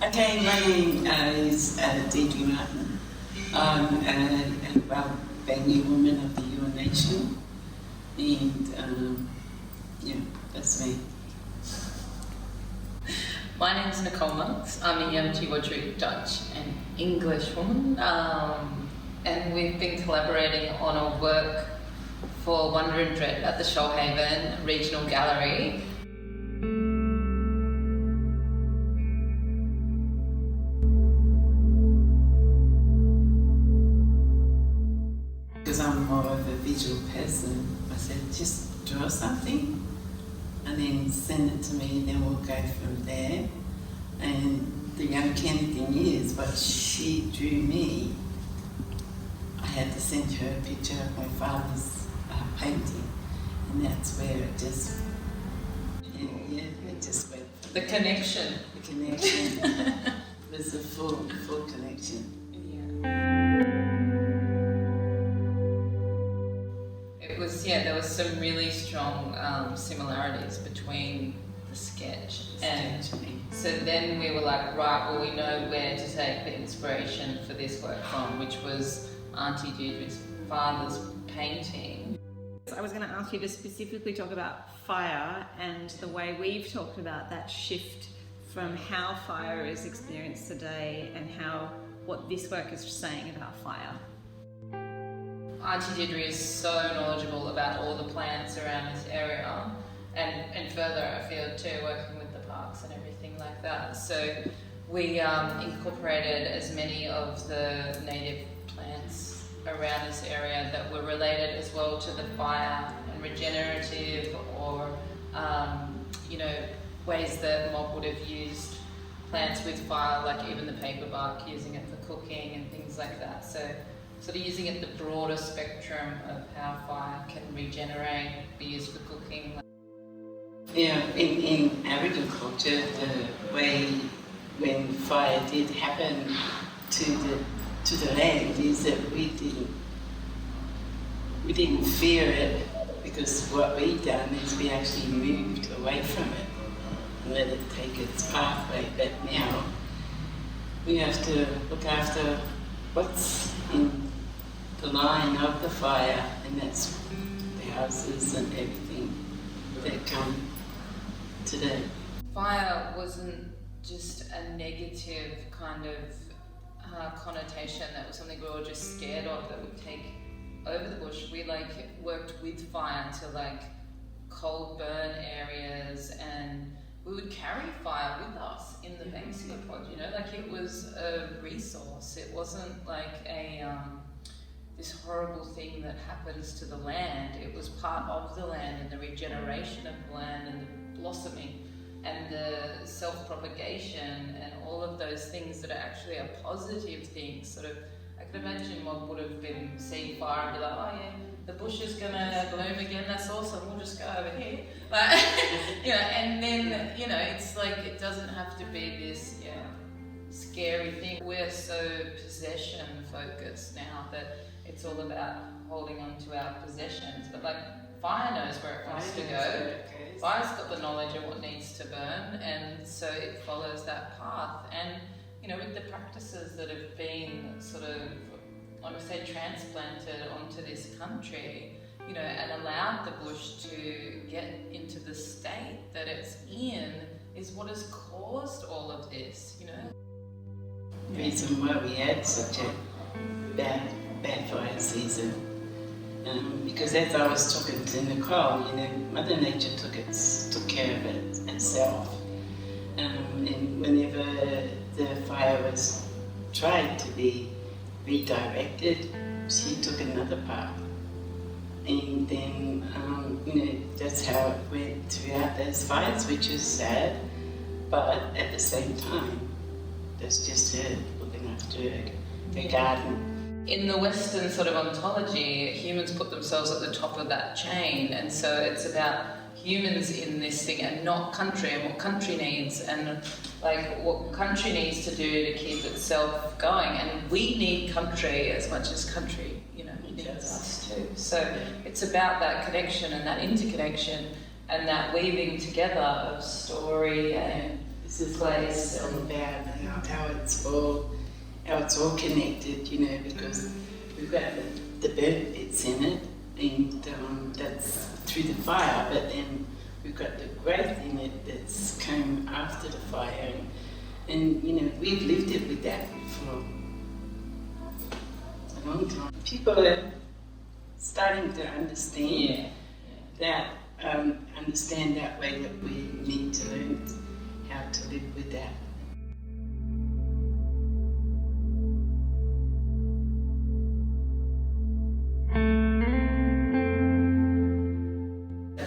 Okay, my name is Deidre Martin. I'm a well-being woman of the Eora Nation, and yeah, that's me. My name is Nicole. I'm a Aunty Dutch and English woman, and we've been collaborating on a work for Wonder and Dread at the Shoalhaven Regional Gallery. Because I'm more of a visual person, I said just draw something and then send it to me, and then we'll go from there. And the uncanny thing is, what she drew me, I had to send her a picture of my father's painting, and that's where it just, it just went. The connection. The connection was a full connection. There was some really strong similarities between the sketch and so then we were like, right, well, we know where to take the inspiration for this work from, which was Aunty Deidre's father's painting. I was going to ask you to specifically talk about fire and the way we've talked about that shift from how fire is experienced today and what this work is saying about fire. Aunty Deidre is so knowledgeable about all the plants around this area and further afield too, working with the parks and everything like that. So we incorporated as many of the native plants around this area that were related as well to the fire and regenerative or ways that mob would have used plants with fire, like even the paper bark, using it for cooking and things like that. So sort of using it the broader spectrum of how fire can regenerate, be used for cooking. Yeah, in Aboriginal culture, the way when fire did happen to the land is that we didn't fear it, because what we'd done is we actually moved away from it and let it take its pathway. But now we have to look after what's in the line of the fire, and that's the houses and everything that come today. Fire wasn't just a negative kind of connotation that was something we were just scared of that would take over the bush. We worked with fire to cold burn areas, and we would carry fire with us in the Banksia pod, it was a resource. It wasn't like this horrible thing that happens to the land. It was part of the land and the regeneration of the land and the blossoming and the self-propagation and all of those things that are actually a positive thing. I could imagine Mob would have been seeing fire and be like, oh yeah, the bush is gonna bloom again, that's awesome, we'll just go over here. And then, it's like, it doesn't have to be this, scary thing. We're so possession focused now that it's all about holding on to our possessions, but fire knows where it wants to go. Fire's got the knowledge of what needs to burn, and so it follows that path. And with the practices that have been transplanted onto this country, and allowed the bush to get into the state that it's in, is what has caused all of this, The reason why we had such a bad fire season, because as I was talking to Nicole, Mother Nature took care of it itself, and whenever the fire was tried to be redirected, she took another path, and then that's how it went throughout those fires, which is sad, but at the same time, that's just her looking after her garden. In the Western sort of ontology, humans put themselves at the top of that chain, and so it's about humans in this thing and not country, and what country needs, and what country needs to do to keep itself going. And we need country as much as country, needs us too. So it's about that connection and that interconnection and that weaving together of story and This is what it's all about, how it's all connected, you know, because we've got the burnt bits in it, and that's through the fire, but then we've got the growth in it that's come after the fire, and you know, we've lived it with that for a long time. People are starting to understand that, understand that way, that we need to learn how to live with that.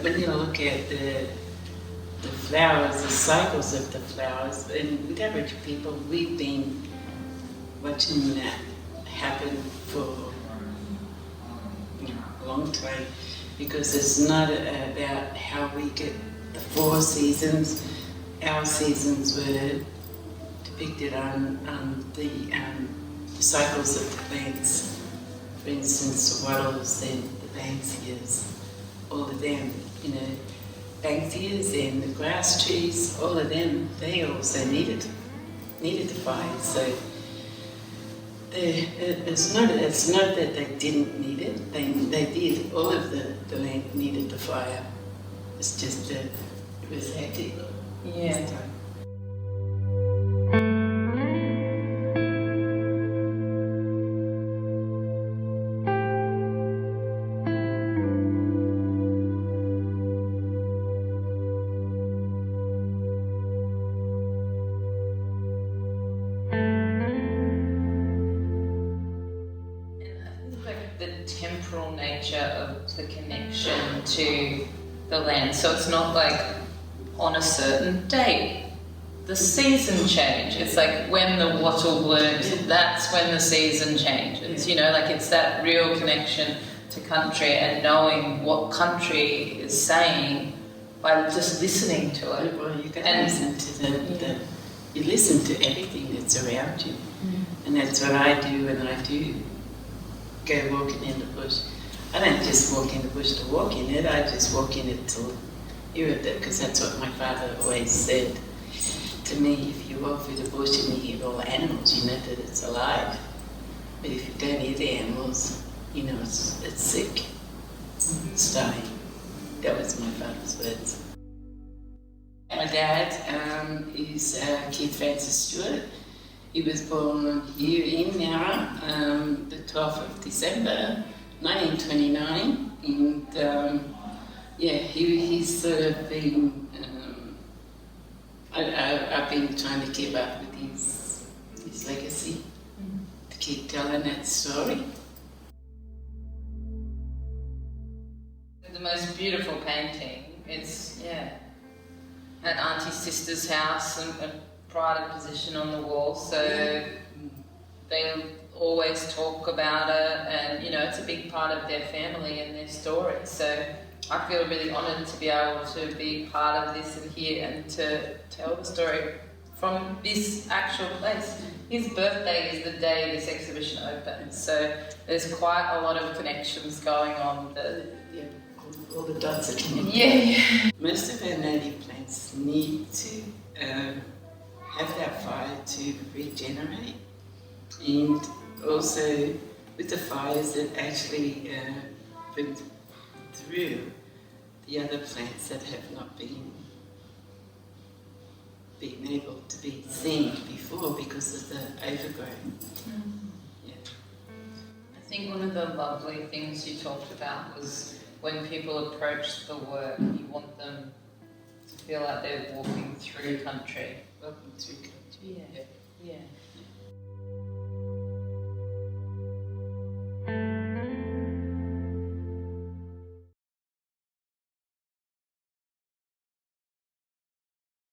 When you look at the flowers, the cycles of the flowers, and with Aboriginal people, we've been watching that happen for a long time, because it's not about how we get the 4 seasons. Our seasons were depicted on the cycles of the plants. For instance, the wattles and the banksias, all of them, you know, banksias and the grass trees, all of them, they also needed the fire. So it's not that they didn't need it. They did. All of the land needed the fire. It's just that it was hectic. Yeah. The temporal nature of the connection to the land. So it's not like on a certain date, the season change. It's like when the wattle blooms, that's when the season changes. You know, like it's that real connection to country and knowing what country is saying by just listening to it. Well, you can listen to you listen to everything that's around you. And that's what I do when I do go walking in the bush. I don't just walk in the bush to walk in it, I just walk in it to hear it, because that's what my father always said to me. If you walk through the bush and you hear all the animals, you know that it's alive. But if you don't hear the animals, you know it's sick, it's dying. That was my father's words. My dad is Keith Francis Stewart. He was born here in Nowra, the 12th of December, 1929, and he's sort of been, I've been trying to keep up with his legacy, to keep telling that story. The most beautiful painting is, at Auntie's sister's house, and a pride of position on the wall, so they always talk about it, and you know, it's a big part of their family and their story. So I feel really honoured to be able to be part of this and here and to tell the story from this actual place. His birthday is the day this exhibition opens, so there's quite a lot of connections going on. All the dots are connected. Yeah. Most of our native plants need to have that fire to regenerate, and also with the fires that actually bring through the other plants that have not been able to be seen before because of the overgrowth. Yeah. I think one of the lovely things you talked about was when people approach the work, you want them to feel like they're walking through country. Walking through country. Yeah.